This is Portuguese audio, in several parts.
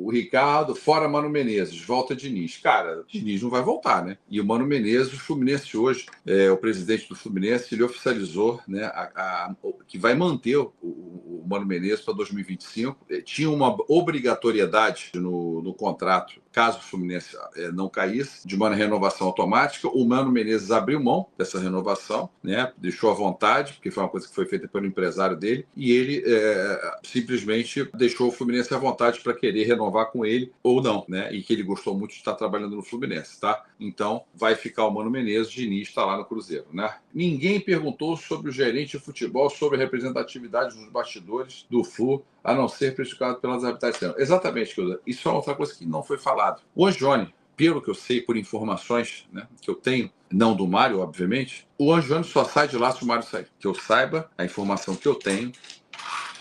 O Ricardo, fora Mano Menezes, volta Diniz. Cara, Diniz não vai voltar, né? E o Mano Menezes, o Fluminense hoje, o presidente do Fluminense, ele oficializou, né, que vai manter o Mano Menezes para 2025. Tinha uma obrigatoriedade no contrato, caso o Fluminense não caísse, de uma renovação automática. O Mano Menezes abriu mão dessa renovação, né? Deixou à vontade, porque foi uma coisa que foi feita pelo empresário dele, e ele simplesmente deixou o Fluminense à vontade para querer renovar com ele ou não, né? E que ele gostou muito de estar trabalhando no Fluminense, tá? Então, vai ficar o Mano Menezes, Diniz está lá no Cruzeiro, né? Ninguém perguntou sobre o gerente de futebol, sobre a representatividade dos bastidores do Flu, a não ser prejudicado pelas habitações. Exatamente, isso é outra coisa que não foi falado. O Angione, pelo que eu sei, por informações, né, que eu tenho, não do Mário, obviamente, o Angione só sai de lá se o Mário sair. Que eu saiba, a informação que eu tenho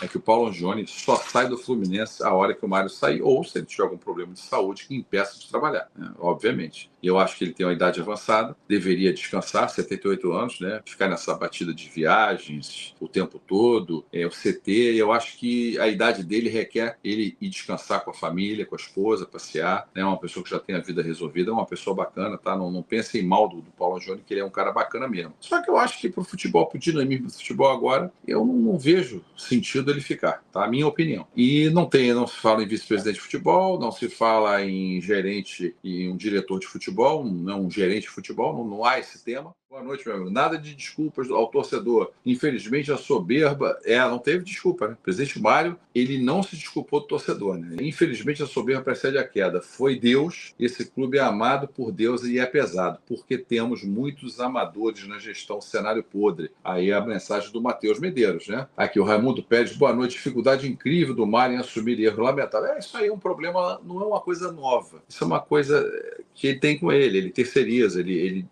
é que o Paulo Angione só sai do Fluminense a hora que o Mário sair, ou se ele tiver algum problema de saúde que impeça de trabalhar, né? Obviamente. Eu acho que ele tem uma idade avançada, deveria descansar, 78 anos, né? Ficar nessa batida de viagens o tempo todo, o CT. Eu acho que a idade dele requer ele ir descansar com a família, com a esposa, passear, né? Uma pessoa que já tem a vida resolvida, é uma pessoa bacana, tá? Não pensem mal do Paulo Angione, que ele é um cara bacana mesmo. Só que eu acho que pro futebol, pro dinamismo do futebol agora, eu não vejo sentido ele ficar, tá? A minha opinião. E não se fala em vice-presidente de futebol, não se fala em gerente e um diretor de futebol, um gerente de futebol, não há esse tema. Boa noite, meu amigo. Nada de desculpas ao torcedor. Infelizmente, a soberba... não teve desculpa, né? O presidente Mário, ele não se desculpou do torcedor, né? Infelizmente, a soberba precede a queda. Foi Deus. Esse clube é amado por Deus e é pesado, porque temos muitos amadores na gestão, cenário podre. Aí a mensagem do Matheus Medeiros, né? Aqui o Raimundo Pérez, boa noite. Dificuldade incrível do Mário em assumir erro lamentável. Isso aí é um problema, não é uma coisa nova. Isso é uma coisa que ele tem com ele terceiriza, ele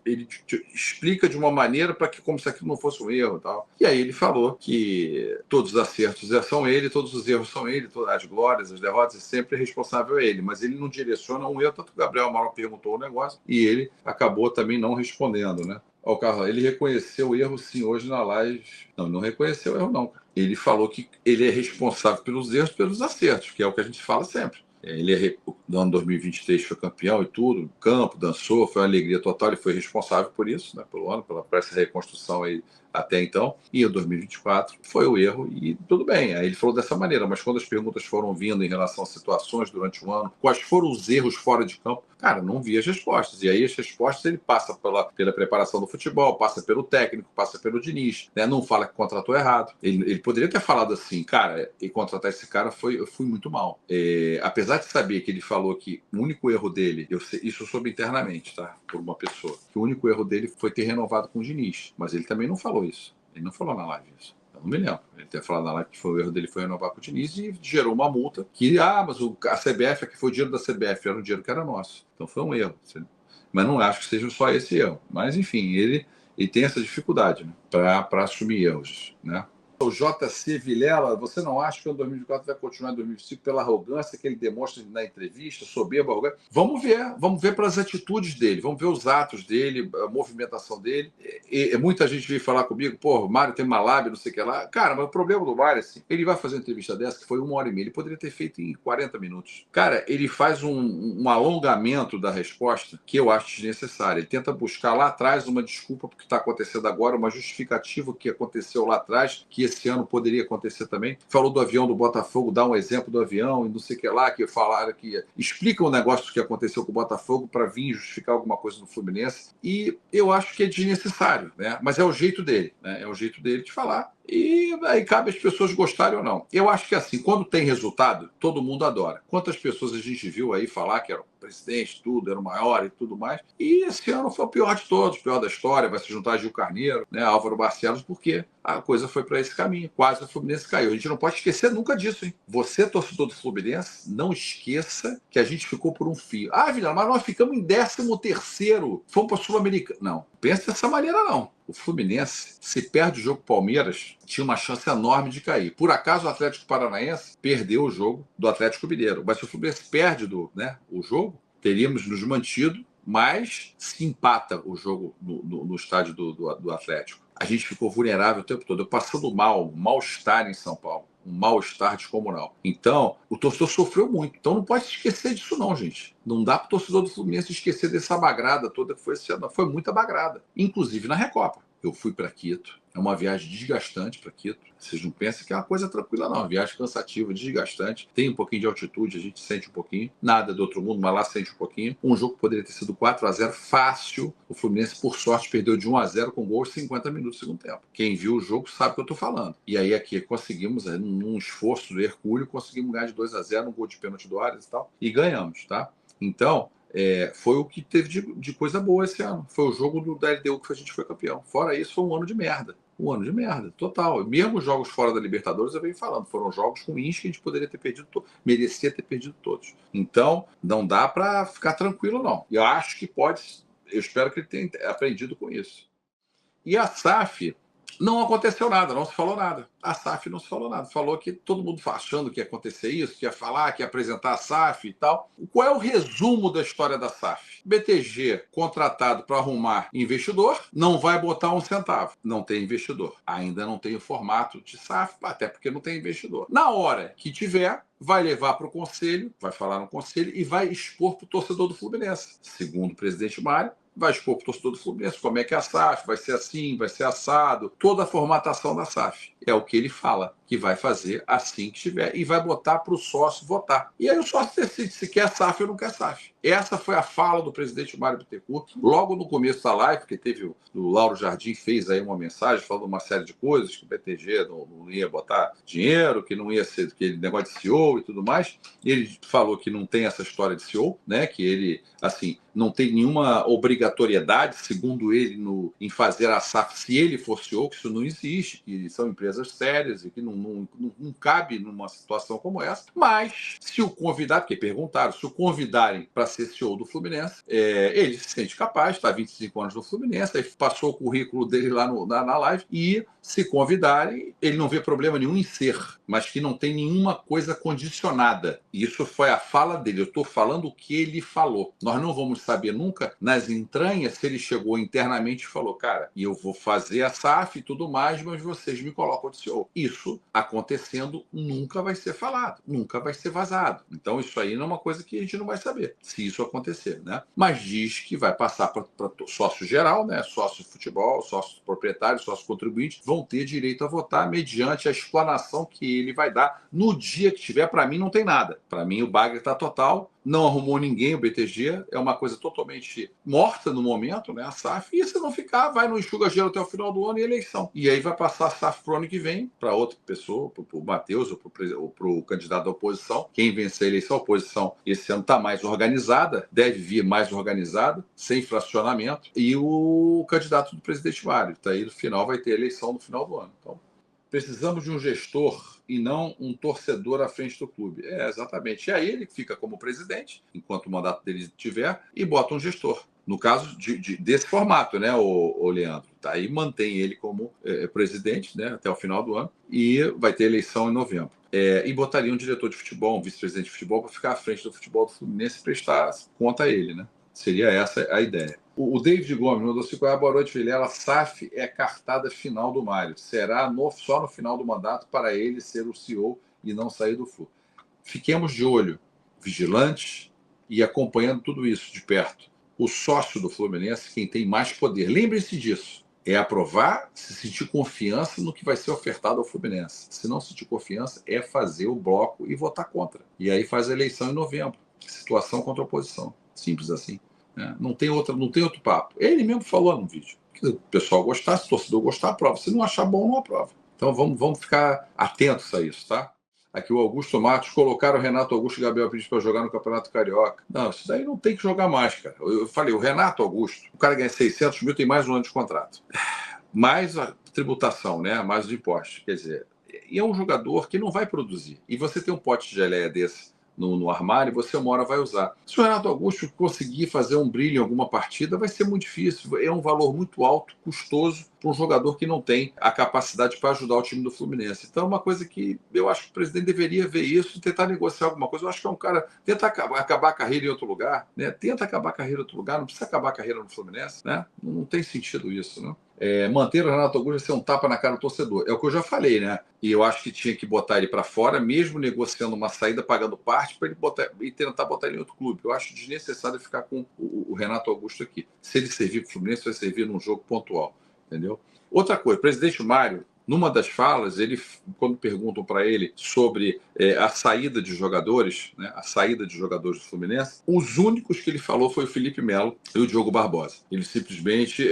explica de uma maneira para que como se aquilo não fosse um erro e tal. E aí ele falou que todos os acertos são ele, todos os erros são ele, todas as glórias, as derrotas, sempre é responsável é ele, mas ele não direciona um erro, tanto que o Gabriel Amaral perguntou o negócio e ele acabou também não respondendo, né? O Carlos, ele reconheceu o erro sim hoje na live. Não reconheceu o erro não. Ele falou que ele é responsável pelos erros, pelos acertos, que é o que a gente fala sempre. Ele, no ano 2023, foi campeão e tudo, campo, dançou, foi uma alegria total, ele foi responsável por isso, né, pelo ano, por essa reconstrução aí até então, e em 2024 foi o erro e tudo bem, aí ele falou dessa maneira, mas quando as perguntas foram vindo em relação a situações durante o ano, quais foram os erros fora de campo, cara, não vi as respostas, e aí as respostas ele passa pela preparação do futebol, passa pelo técnico, passa pelo Diniz, né, não fala que contratou errado, ele poderia ter falado assim, cara, e contratar esse cara eu fui muito mal, apesar de saber que ele falou que o único erro dele, isso eu soube internamente, tá, por uma pessoa, que o único erro dele foi ter renovado com o Diniz, mas ele também não falou isso. Ele não falou na live isso. Eu não me lembro. Ele ter falado na live que o erro dele foi renovar com o Diniz e gerou uma multa que, mas a CBF, que foi o dinheiro da CBF, era um dinheiro que era nosso. Então foi um erro. Mas não acho que seja só esse erro. Mas, enfim, ele tem essa dificuldade, né, para assumir erros, né? O JC Vilela, você não acha que o 2024 vai continuar em 2025 pela arrogância que ele demonstra na entrevista, soberba, arrogância? Vamos ver pelas atitudes dele, vamos ver os atos dele, a movimentação dele. Muita gente veio falar comigo, pô, o Mário tem uma lábia, não sei o que lá. Cara, mas o problema do Mário, assim, ele vai fazer uma entrevista dessa que foi 1h30, ele poderia ter feito em 40 minutos. Cara, ele faz um alongamento da resposta que eu acho desnecessário. Ele tenta buscar lá atrás uma desculpa porque está acontecendo agora, uma justificativa que aconteceu lá atrás, que esse ano poderia acontecer também. Falou do avião do Botafogo, dá um exemplo do avião e não sei o que lá, que falaram que explica o negócio que aconteceu com o Botafogo para vir justificar alguma coisa no Fluminense. E eu acho que é desnecessário, né? Mas é o jeito dele, né? É o jeito dele de falar. E aí cabe as pessoas gostarem ou não. Eu acho que assim, quando tem resultado, todo mundo adora. Quantas pessoas a gente viu aí falar que era o presidente, tudo, era o maior e tudo mais. E esse ano foi o pior de todos, o pior da história, vai se juntar Gil Carneiro, né, Álvaro Barcelos, porque a coisa foi para esse caminho. Quase o Fluminense caiu. A gente não pode esquecer nunca disso, hein? Você, torcedor do Fluminense, não esqueça que a gente ficou por um fio. Vila, mas nós ficamos em 13º. Fomos para a Sul-Americana. Não, pensa dessa maneira não. O Fluminense, se perde o jogo Palmeiras, tinha uma chance enorme de cair. Por acaso o Atlético Paranaense perdeu o jogo do Atlético Mineiro. Mas se o Fluminense perde o jogo, teríamos nos mantido, mas se empata o jogo no estádio do Atlético. A gente ficou vulnerável o tempo todo. Eu passando mal, um mal-estar em São Paulo. Um mal-estar descomunal. Então, o torcedor sofreu muito. Então, não pode esquecer disso não, gente. Não dá para o torcedor do Fluminense esquecer dessa bagrada toda que foi esse ano. Foi muita bagrada. Inclusive na Recopa. Eu fui para Quito. É uma viagem desgastante para Quito. Vocês não pensam que é uma coisa tranquila, não. Uma viagem cansativa, desgastante. Tem um pouquinho de altitude, a gente sente um pouquinho. Nada do outro mundo, mas lá sente um pouquinho. Um jogo que poderia ter sido 4-0 fácil. O Fluminense, por sorte, perdeu de 1-0 com gol aos 50 minutos do segundo tempo. Quem viu o jogo sabe o que eu estou falando. E aí aqui conseguimos, num esforço hercúleo, conseguimos ganhar de 2-0, um gol de pênalti do Arias e tal. E ganhamos, tá? Então, foi o que teve de coisa boa esse ano. Foi o jogo da LDU que a gente foi campeão. Fora isso, foi um ano de merda. Um ano de merda, total. Mesmo os jogos fora da Libertadores, eu venho falando, foram jogos ruins que a gente poderia ter perdido, merecia ter perdido todos. Então, não dá para ficar tranquilo, não. E eu acho que pode, eu espero que ele tenha aprendido com isso. E a SAF, não aconteceu nada, não se falou nada. A SAF não se falou nada. Falou que todo mundo achando que ia acontecer isso, que ia falar, que ia apresentar a SAF e tal. Qual é o resumo da história da SAF? BTG, contratado para arrumar investidor, não vai botar um centavo. Não tem investidor. Ainda não tem o formato de SAF, até porque não tem investidor. Na hora que tiver, vai levar para o conselho, vai falar no conselho e vai expor para o torcedor do Fluminense. Segundo o presidente Mário, vai expor para o torcedor do Fluminense como é que é a SAF, vai ser assim, vai ser assado, toda a formatação da SAF. É o que ele fala, que vai fazer assim que tiver, e vai botar para o sócio votar. E aí o sócio decide se quer SAF ou não quer SAF. Essa foi a fala do presidente Mário Bittencourt, logo no começo da live, que teve o Lauro Jardim fez aí uma mensagem falando uma série de coisas, que o BTG não ia botar dinheiro, que não ia ser aquele negócio de CEO e tudo mais. Ele falou que não tem essa história de CEO, né? Que ele, assim, não tem nenhuma obrigatoriedade, segundo ele, em fazer a SAF se ele for CEO, que isso não existe, que são empresas sérias e que não cabe numa situação como essa. Mas, se o convidar, porque perguntaram, se o convidarem para ser CEO do Fluminense, ele se sente capaz, está há 25 anos no Fluminense, aí passou o currículo dele lá na live, e se convidarem, ele não vê problema nenhum em ser, mas que não tem nenhuma coisa condicionada. Isso foi a fala dele, eu estou falando o que ele falou. Nós não vamos saber nunca, nas entranhas, se ele chegou internamente e falou, cara, e eu vou fazer a SAF e tudo mais, mas vocês me colocam de CEO. Isso acontecendo nunca vai ser falado, nunca vai ser vazado. Então isso aí não é uma coisa que a gente não vai saber, se isso acontecer, né? Mas diz que vai passar para sócio geral, né? Sócio de futebol, sócio proprietário, sócio contribuinte, vão ter direito a votar mediante a explanação que ele vai dar no dia que tiver. Para mim não tem nada. Para mim o bagre está total. Não arrumou ninguém o BTG, é uma coisa totalmente morta no momento, né? A SAF, e se não ficar, vai no enxuga-gelo até o final do ano e eleição. E aí vai passar a SAF para o ano que vem, para outra pessoa, para o Matheus ou para o candidato da oposição. Quem vencer a eleição, a oposição esse ano está mais organizada, deve vir mais organizada, sem fracionamento, e o candidato do presidente Mário. Tá aí no final, vai ter eleição no final do ano. Então, precisamos de um gestor e não um torcedor à frente do clube. Exatamente. E aí ele fica como presidente, enquanto o mandato dele tiver, e bota um gestor. No caso desse formato, né, o Leandro? Tá? Aí mantém ele como presidente, né, até o final do ano, e vai ter eleição em novembro. E botaria um diretor de futebol, um vice-presidente de futebol, para ficar à frente do futebol do Fluminense e prestar conta a ele, né? Seria essa a ideia. O David Gomes mandou 5 reais. Boa noite, Vilela. SAF é a cartada final do Mário. Será só no final do mandato para ele ser o CEO e não sair do Flu. Fiquemos de olho, vigilantes e acompanhando tudo isso de perto. O sócio do Fluminense, quem tem mais poder, lembre-se disso, é aprovar, se sentir confiança no que vai ser ofertado ao Fluminense. Se não sentir confiança, é fazer o bloco e votar contra. E aí faz a eleição em novembro. Situação contra a oposição. Simples assim. Não tem outro papo. Ele mesmo falou no vídeo. Se o pessoal gostar, se o torcedor gostar, aprova. Se não achar bom, não aprova. Então vamos ficar atentos a isso, tá? Aqui o Augusto Matos, colocaram o Renato Augusto e Gabriel Pires para jogar no Campeonato Carioca. Não, isso daí não tem que jogar mais, cara. Eu falei, o Renato Augusto, o cara ganha 600 mil, tem mais um ano de contrato. Mais a tributação, né? Mais os impostos. Quer dizer, e é um jogador que não vai produzir. E você tem um pote de geleia desse no armário, você uma hora vai usar. Se o Renato Augusto conseguir fazer um brilho em alguma partida, vai ser muito difícil. É um valor muito alto, custoso, para um jogador que não tem a capacidade para ajudar o time do Fluminense. Então é uma coisa que eu acho que o presidente deveria ver isso e tentar negociar alguma coisa. Eu acho que é um cara, tenta acabar a carreira em outro lugar, né? Tenta acabar a carreira em outro lugar, não precisa acabar a carreira no Fluminense, né? Não tem sentido isso, né? Manter o Renato Augusto ser um tapa na cara do torcedor. É o que eu já falei, né? E eu acho que tinha que botar ele para fora, mesmo negociando uma saída, pagando parte, para ele botar e tentar botar ele em outro clube. Eu acho desnecessário ficar com o Renato Augusto aqui. Se ele servir para o Fluminense, vai servir num jogo pontual, entendeu? Outra coisa, o presidente Mário, numa das falas, ele, quando perguntam para ele sobre a saída de jogadores, né, a saída de jogadores do Fluminense, os únicos que ele falou foi o Felipe Melo e o Diogo Barbosa. Ele simplesmente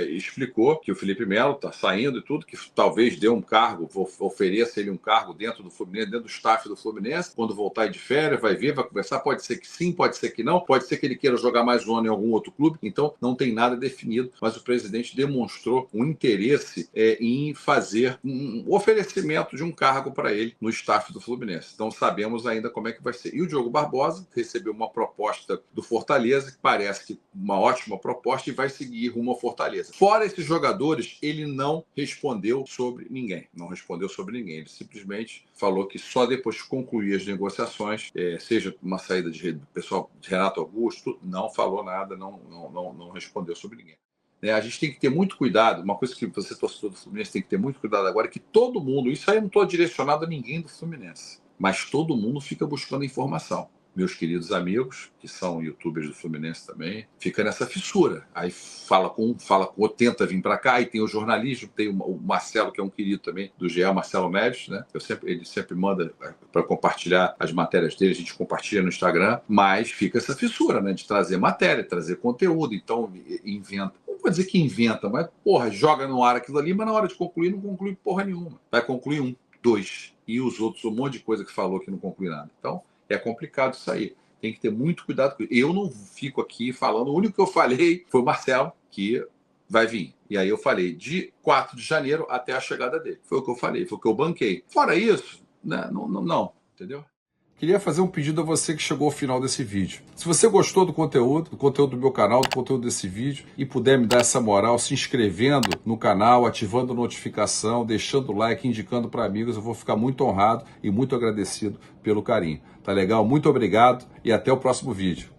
explicou que o Felipe Melo está saindo e tudo, que talvez dê um cargo, ofereça ele um cargo dentro do Fluminense, dentro do staff do Fluminense, quando voltar de férias, vai ver, vai conversar, pode ser que sim, pode ser que não, pode ser que ele queira jogar mais um ano em algum outro clube, então não tem nada definido, mas o presidente demonstrou um interesse em fazer um oferecimento de um cargo para ele no staff do Fluminense. Então sabemos ainda como é que vai ser. E o Diogo Barbosa recebeu uma proposta do Fortaleza, que parece que uma ótima proposta, e vai seguir rumo ao Fortaleza. Fora esses jogadores, ele não respondeu sobre ninguém. Não respondeu sobre ninguém. Ele simplesmente falou que só depois de concluir as negociações, seja uma saída de pessoal de Renato Augusto, não falou nada, não respondeu sobre ninguém. A gente tem que ter muito cuidado. Uma coisa que você, torcedor do Fluminense, tem que ter muito cuidado agora é que todo mundo, isso aí eu não estou direcionado a ninguém do Fluminense, mas todo mundo fica buscando informação. Meus queridos amigos, que são youtubers do Fluminense também, fica nessa fissura. Aí fala com um, fala com outro, tenta vir para cá, e tem o jornalismo, tem o Marcelo, que é um querido também do GE, Marcelo Neves, né? Ele sempre manda para compartilhar as matérias dele, a gente compartilha no Instagram, mas fica essa fissura, né? De trazer matéria, trazer conteúdo, então inventa. Não vou dizer que inventa, mas, porra, joga no ar aquilo ali, mas na hora de concluir, não conclui porra nenhuma. Vai concluir 1, 2, e os outros, um monte de coisa que falou que não conclui nada. Então, é complicado isso aí. Tem que ter muito cuidado com isso. Eu não fico aqui falando. O único que eu falei foi o Marcelo, que vai vir. E aí eu falei de 4 de janeiro até a chegada dele. Foi o que eu falei, foi o que eu banquei. Fora isso, né, não, entendeu? Queria fazer um pedido a você que chegou ao final desse vídeo. Se você gostou do conteúdo do meu canal, do conteúdo desse vídeo, e puder me dar essa moral se inscrevendo no canal, ativando notificação, deixando o like, indicando para amigos, eu vou ficar muito honrado e muito agradecido pelo carinho. Tá legal? Muito obrigado e até o próximo vídeo.